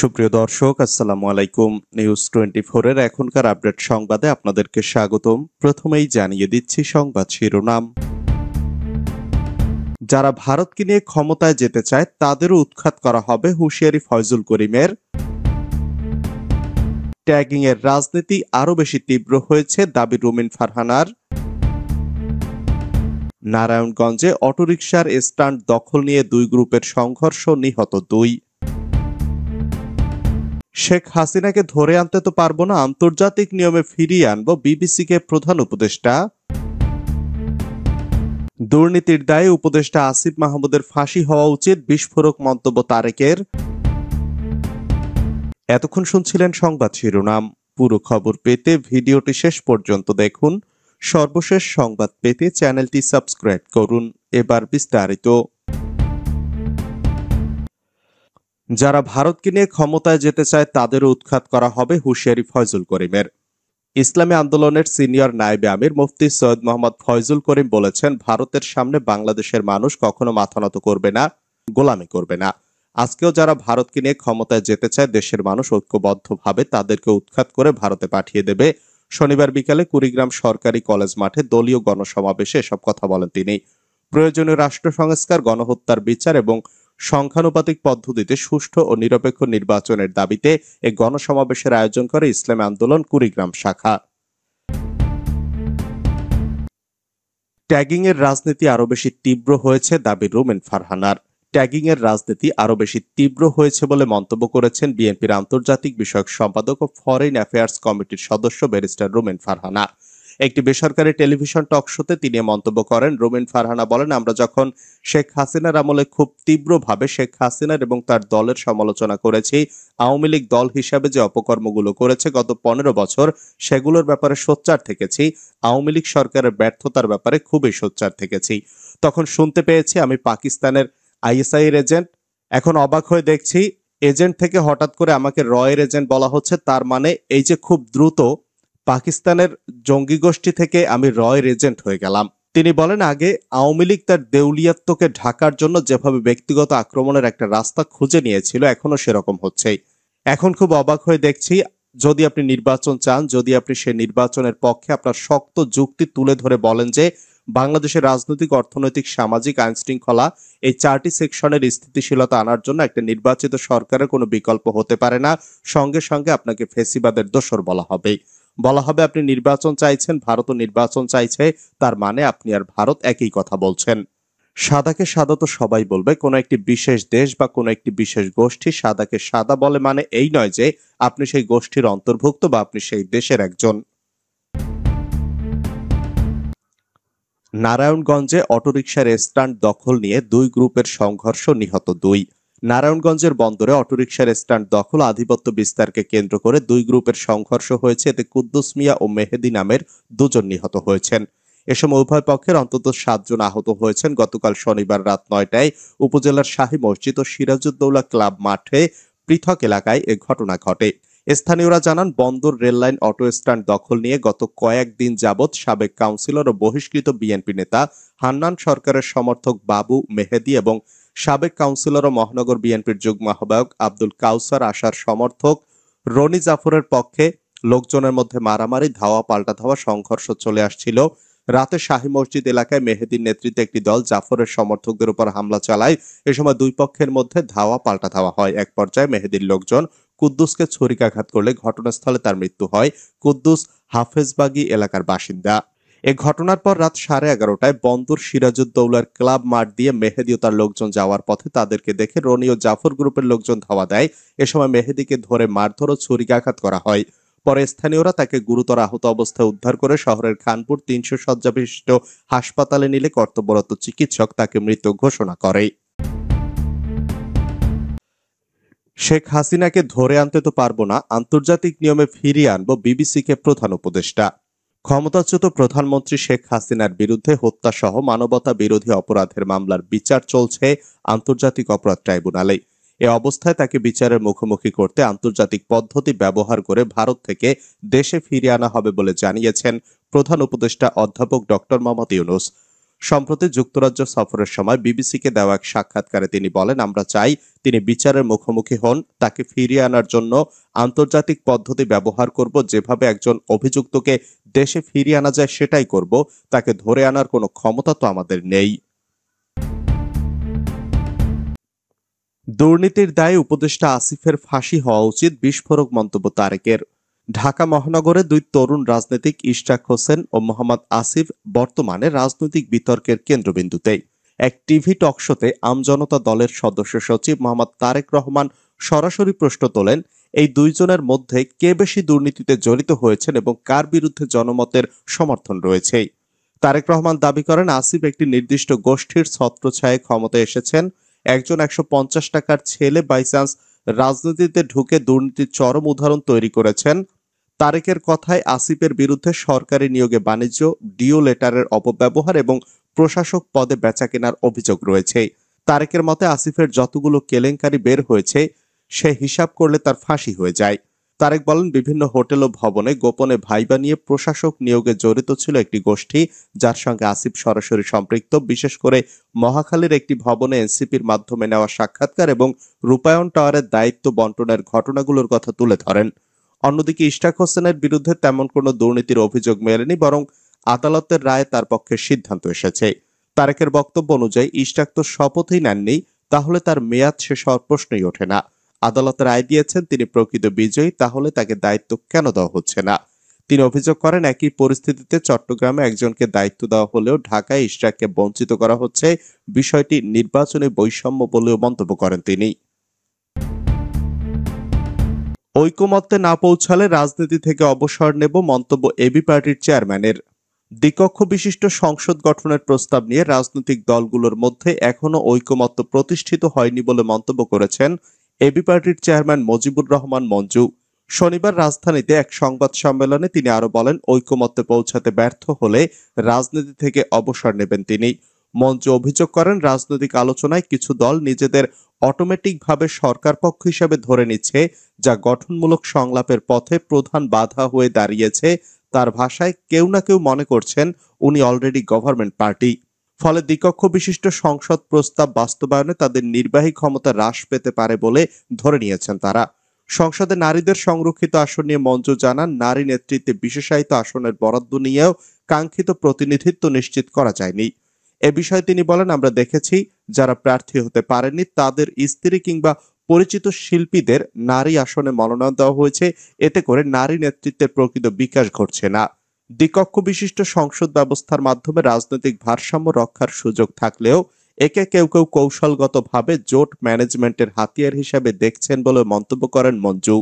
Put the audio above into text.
সুপ্রিয় দর্শক, আসসালামু আলাইকুম। নিউজ 24 এর এখনকার আপডেট সংবাদে আপনাদেরকে স্বাগতম। প্রথমেই জানিয়ে দিচ্ছি সংবাদ শিরোনাম। যারা ভারতকে নিয়ে ক্ষমতায় যেতে চায় তাদেরও উৎখাত করা হবে, হুঁশিয়ারি ফয়জুল করিমের। ট্যাগিং এর রাজনীতি আরো বেশি তীব্র হয়েছে, দাবি রুমিন ফারহানার। নারায়ণগঞ্জে অটোরিকশার স্ট্যান্ড দখল নিয়ে দুই গ্রুপের সংঘর্ষ, নিহত 2। শেখ হাসিনাকে ধরে আনতে তো পারবো না, আন্তর্জাতিক নিয়মে ফিরিয়ে আনবো, বিবিসিকে প্রধান উপদেষ্টা। দুর্নীতির দায়ে উপদেষ্টা আসিফ মাহমুদের ফাঁসি হওয়া উচিত, বিস্ফোরক মন্তব্য তারেকের। এতক্ষণ শুনছিলেন সংবাদ শিরোনাম। পুরো খবর পেতে ভিডিওটি শেষ পর্যন্ত দেখুন। সর্বশেষ সংবাদ পেতে চ্যানেলটি সাবস্ক্রাইব করুন। এবার বিস্তারিত। যারা ভারতকে নিয়ে ক্ষমতায় যেতে চায় তাদেরও উৎখাত করা হবে, হুঁশিয়ারি ফয়জুল করিমের। ইসলামী আন্দোলনের সিনিয়র নায়েবে আমির মুফতি সৈয়দ মোহাম্মদ ফয়জুল করিম বলেছেন, ভারতের সামনে বাংলাদেশের মানুষ কখনো মাথা নত করবে না, গোলামি করবে না। আজকেও যারা ভারতকে নিয়ে ক্ষমতায় যেতে চায়, দেশের মানুষ ঐক্যবদ্ধভাবে তাদেরকে উৎখাত করে ভারতে পাঠিয়ে দেবে। শনিবার বিকালে কুড়িগ্রাম সরকারি কলেজ মাঠে দলীয় গণসমাবেশে এসব কথা বলেন তিনি। প্রয়োজনীয় রাষ্ট্র সংস্কার, গণহত্যার বিচার এবং সংখ্যানুপাতিক পদ্ধতিতে সুষ্ঠু ও নিরপেক্ষ নির্বাচনের দাবিতে এই গণসমাবেশের আয়োজন করে ইসলামী আন্দোলন কুড়িগ্রাম শাখা। ট্যাগিং এর রাজনীতি আরো বেশি তীব্র হয়েছে, দাবি রুমিন ফারহানার। ট্যাগিং এর রাজনীতি আরো বেশি তীব্র হয়েছে বলে মন্তব্য করেছেন বিএনপির আন্তর্জাতিক বিষয়ক সম্পাদক ও ফরেন অ্যাফেয়ার্স কমিটির সদস্য ব্যারিস্টার রুমিন ফারহানা। একটি বেসরকারি টেলিভিশন টক শোতে তিনি মন্তব্য করেন। রুমিন ফারহানা বলেন, আমরা যখন শেখ হাসিনার আমলে খুব তীব্রভাবে শেখ হাসিনার এবং তার দলের সমালোচনা করেছি, আওয়ামী লীগ দল হিসাবে যে অপকর্মগুলো করেছে গত 15 বছর, সেগুলোর ব্যাপারে সোচ্চার থেকেছি। আওয়ামী লীগ সরকারের ব্যর্থতার ব্যাপারে খুবই সোচ্চার থেকেছি। তখন শুনতে পেয়েছি আমি পাকিস্তানের আইএসআই এর এজেন্ট। এখন অবাক হয়ে দেখছি এজেন্ট থেকে হঠাৎ করে আমাকে রয়ের এজেন্ট বলা হচ্ছে। তার মানে এই যে খুব দ্রুত পাকিস্তানের জঙ্গি গোষ্ঠী থেকে আমি রয়ের এজেন্ট হয়ে গেলাম। তিনি বলেন, আগে আওয়ামী লীগ তার দেউলিয়াত্বকে ঢাকার জন্য যেভাবে ব্যক্তিগত আক্রমণের একটা রাস্তা খুঁজে নিয়েছিল, এখনো সেরকম হচ্ছেই। এখন খুব অবাক হয়ে দেখছি, যদি আপনি নির্বাচন চান, যদি আপনি সে নির্বাচনের পক্ষে আপনার শক্ত যুক্তি তুলে ধরে বলেন যে বাংলাদেশের রাজনৈতিক, অর্থনৈতিক, সামাজিক, আইন শৃঙ্খলা এই 4টি সেকশনের স্থিতিশীলতা আনার জন্য একটা নির্বাচিত সরকারের কোনো বিকল্প হতে পারে না, সঙ্গে সঙ্গে আপনাকে ফেসিবাদের দোসর বলা হবে। আপনি নির্বাচন চাইছেন, ভারতও নির্বাচন চাইছে, তার মানে আপনি আর ভারত একই কথা বলছেন। সাদাকে সাদা তো সবাই বলবে, কোনো একটি বিশেষ দেশ বা কোনো একটি বিশেষ গোষ্ঠী সাদাকে সাদা বলে মানে এই নয় যে আপনি সেই গোষ্ঠীর অন্তর্ভুক্ত বা আপনি সেই দেশের একজন। নারায়ণগঞ্জে অটোরিকশার স্ট্যান্ড দখল নিয়ে দুই গ্রুপের সংঘর্ষ, নিহত 2। নারায়ণগঞ্জের বন্দরে অটোরিকশার স্ট্যান্ড দখল, আধিপত্য বিস্তারকে কেন্দ্র করে দুই গ্রুপের সংঘর্ষ হয়েছে। এতে কুদ্দুস মিয়া ও মেহেদি নামের দুজন নিহত হয়েছেন। এ সময় উভয় পক্ষের অন্তত 7 জন আহত হয়েছেন। গতকাল শনিবার রাত 9টায় উপজেলার শাহী মসজিদ ও সিরাজউদ্দৌলা ক্লাব মাঠে পৃথক এলাকায় এ ঘটনা ঘটে। স্থানীয়রা জানান, বন্দর রেললাইন অটো স্ট্যান্ড দখল নিয়ে গত কয়েকদিন যাবৎ সাবেক কাউন্সিলর ও বহিষ্কৃত বিএনপি নেতা হান্নান সরকারের সমর্থক বাবু মেহেদি এবং সাবেক কাউন্সিলর ও মহানগর বিএনপির যুগ্ম আহ্বায়ক আব্দুল কাউসার আশার সমর্থক রনি জাফরের পক্ষে লোকজনের মধ্যে মারামারি, ধাওয়া পাল্টা ধাওয়া, সংঘর্ষ চলে আসছিল। রাতে শাহী মসজিদ এলাকায় মেহেদির নেতৃত্বে একটি দল জাফরের সমর্থকদের উপর হামলা চালায়। এ সময় দুই পক্ষের মধ্যে ধাওয়া পাল্টা ধাওয়া হয়। এক পর্যায়ে মেহেদির লোকজন কুদ্দুসকে ছুরিকাঘাত করলে ঘটনাস্থলে তার মৃত্যু হয়। কুদ্দুস হাফেজবাগী এলাকার বাসিন্দা। এ ঘটনার পর রাত 11:30টায় বন্দর সিরাজউদ্দৌলার ক্লাব মাঠ দিয়ে মেহেদি ও তার লোকজন যাওয়ার পথে তাদেরকে দেখে রনি ও জাফর গ্রুপের লোকজন ধাওয়া দেয়। এ সময় মেহেদিকে ধরে মারধর ও ছুরিকাঘাত করা হয়। পরে স্থানীয়রা তাকে গুরুতর আহত অবস্থায় উদ্ধার করে শহরের খানপুর 300 শয্যা বিশিষ্ট হাসপাতালে নিলে কর্তব্যরত চিকিৎসক তাকে মৃত ঘোষণা করে। শেখ হাসিনাকে ধরে আনতে তো পারবো না, আন্তর্জাতিক নিয়মে ফিরিয়ে আনবো, বিবিসিকে প্রধান উপদেষ্টা। ক্ষমতাচ্যুত প্রধানমন্ত্রী শেখ হাসিনার বিরুদ্ধে হত্যা সহ মানবতা বিরোধী অপরাধের মামলার বিচার চলছে আন্তর্জাতিক অপরাধ ট্রাইব্যুনালে। এ অবস্থায় তাকে বিচারের মুখোমুখি করতে আন্তর্জাতিক পদ্ধতি ব্যবহার করে ভারত থেকে দেশে ফিরিয়ে আনা হবে বলে জানিয়েছেন প্রধান উপদেষ্টা অধ্যাপক ডক্টর মোহাম্মদ ইউনূস। সম্প্রতি যুক্তরাজ্য সফরের সময় বিবিসিকে দেওয়া এক সাক্ষাৎকারে তিনি বলেন, আমরা চাই তিনি বিচারের মুখোমুখি হন, তাকে ফিরিয়ে আনার জন্য আন্তর্জাতিক পদ্ধতি ব্যবহার করব, যেভাবে একজন অভিযুক্তকে দেশে ফিরিয়ে আনা যায় সেটাই করব, তাকে ধরে আনার কোনো ক্ষমতা তো আমাদের নেই। দুর্নীতির দায়ে উপদেষ্টা আসিফের ফাঁসি হওয়া উচিত, বিস্ফোরক মন্তব্য তারেকের। ঢাকা মহানগরে দুই তরুণ রাজনীতিক ইশরাক হোসেন ও মোহাম্মদ আসিফ বর্তমানে রাজনৈতিক বিতর্কের কেন্দ্রবিন্দুতে। এক টিভি টকশোতে আমজনতা দলের সদস্য সচিব মোহাম্মদ তারেক রহমান সরাসরি প্রশ্ন তোলেন, এই দুইজনের মধ্যে কে বেশি দুর্নীতিতে জড়িত হয়েছেন এবং কার বিরুদ্ধে জনমতের সমর্থন রয়েছে। তারেক রহমান দাবি করেন, আসিফ একটি নির্দিষ্ট গোষ্ঠীর ছত্রছায়ায় ক্ষমতায় এসেছেন। একজন 150 টাকার ছেলে বাইচান্স রাজনীতিতে ঢুকে দুর্নীতির চরম উদাহরণ তৈরি করেছেন। তারেকের কথায় আসিফের বিরুদ্ধে সরকারি নিয়োগে বাণিজ্য, ডিও লেটারের অপব্যবহার এবং প্রশাসক পদে বেচাকেনার অভিযোগ রয়েছে। তারেকের মতে আসিফের যতগুলো কেলেঙ্কারি বের হয়েছে সে হিসাব করলে তার ফাঁসি হয়ে যায়। তারেক বলেন, বিভিন্ন হোটেল ও ভবনে গোপনে ভাইবা নিয়ে প্রশাসক নিয়োগে জড়িত ছিল একটি গোষ্ঠী, যার সঙ্গে আসিফ সরাসরি সম্পৃক্ত। বিশেষ করে মহাখালীর একটি ভবনে এনসিপির মাধ্যমে নেওয়া সাক্ষাৎকার এবং রূপায়ণ টাওয়ারের দায়িত্ব বন্টনের ঘটনাগুলোর কথা তুলে ধরেন। অন্যদিকে ইশরাক হোসেনের বিরুদ্ধে তেমন কোনো দুর্নীতির অভিযোগ মেলেনি, বরং আদালতের রায়ে তার পক্ষে সিদ্ধান্ত এসেছে। তারেকের বক্তব্য অনুযায়ী ইশরাক তো শপথই নেননি, তাহলে তার মেয়াদ শেষ হওয়ার প্রশ্নই ওঠে না। আদালতের রায় দিয়েছেন, তিনি প্রকৃত বিজয়ী, তাহলে তাকে দায়িত্ব কেন দেওয়া হচ্ছে না? তিনি অভিযোগ করেন, একই পরিস্থিতিতে চট্টগ্রামে একজনকে দায়িত্ব দেওয়া হলেও ঢাকায় ইশরাককে বঞ্চিত করা হচ্ছে। বিষয়টি নির্বাচনী বৈষম্য বলেও মন্তব্য করেন তিনি। ঐকমত্যে না পৌঁছালে রাজনীতি থেকে অবসর নেব, মন্তব্য এবি পার্টির চেয়ারম্যানের। দ্বিকক্ষ বিশিষ্ট সংসদ গঠনের প্রস্তাব নিয়ে রাজনৈতিক দলগুলোর মধ্যে এখনো ঐকমত্য প্রতিষ্ঠিত হয়নি বলে মন্তব্য করেছেন এবি পার্টির চেয়ারম্যান মুজিবুর রহমান মঞ্জু। শনিবার রাজধানীতে এক সংবাদ সম্মেলনে তিনি আরো বলেন, ঐকমত্যে পৌঁছাতে ব্যর্থ হলে রাজনীতি থেকে অবসর নেবেন তিনি। মঞ্জু অভিযোগ করেন, রাজনৈতিক আলোচনায় কিছু দল নিজেদের অটোমেটিকভাবে সরকার পক্ষ হিসেবে ধরে নিচ্ছে, যা গঠনমূলক সংলাপের পথে প্রধান বাধা হয়ে দাঁড়িয়েছে। তার ভাষায়, কেউ না কেউ মনে করছেন উনি অলরেডি গভর্নমেন্ট পার্টি। ফলে দ্বিকক্ষ বিশিষ্ট সংসদ প্রস্তাব বাস্তবায়নে তাদের নির্বাহী ক্ষমতা হ্রাস পেতে পারে বলে ধরে নিয়েছেন তারা। সংসদে নারীদের সংরক্ষিত আসন নিয়ে মঞ্জু জানান, নারী নেতৃত্বে বিশেষায়িত আসনের বরাদ্দ নিয়েও কাঙ্ক্ষিত প্রতিনিধিত্ব নিশ্চিত করা যায়নি। এ বিষয়ে তিনি বলেন, আমরা দেখেছি যারা প্রার্থী হতে পারেননি তাদের স্ত্রী কিংবা পরিচিত শিল্পীদের নারী আসনে মনোনয়ন দেওয়া হয়েছে। এতে করে নারী নেতৃত্বের প্রকৃত বিকাশ ঘটছে না। দ্বিকক্ষ বিশিষ্ট সংসদ ব্যবস্থার মাধ্যমে রাজনৈতিক ভারসাম্য রক্ষার সুযোগ থাকলেও একে কেউ কেউ কৌশলগতভাবে জোট ম্যানেজমেন্টের হাতিয়ার হিসেবে দেখছেন বলে মন্তব্য করেন মঞ্জু।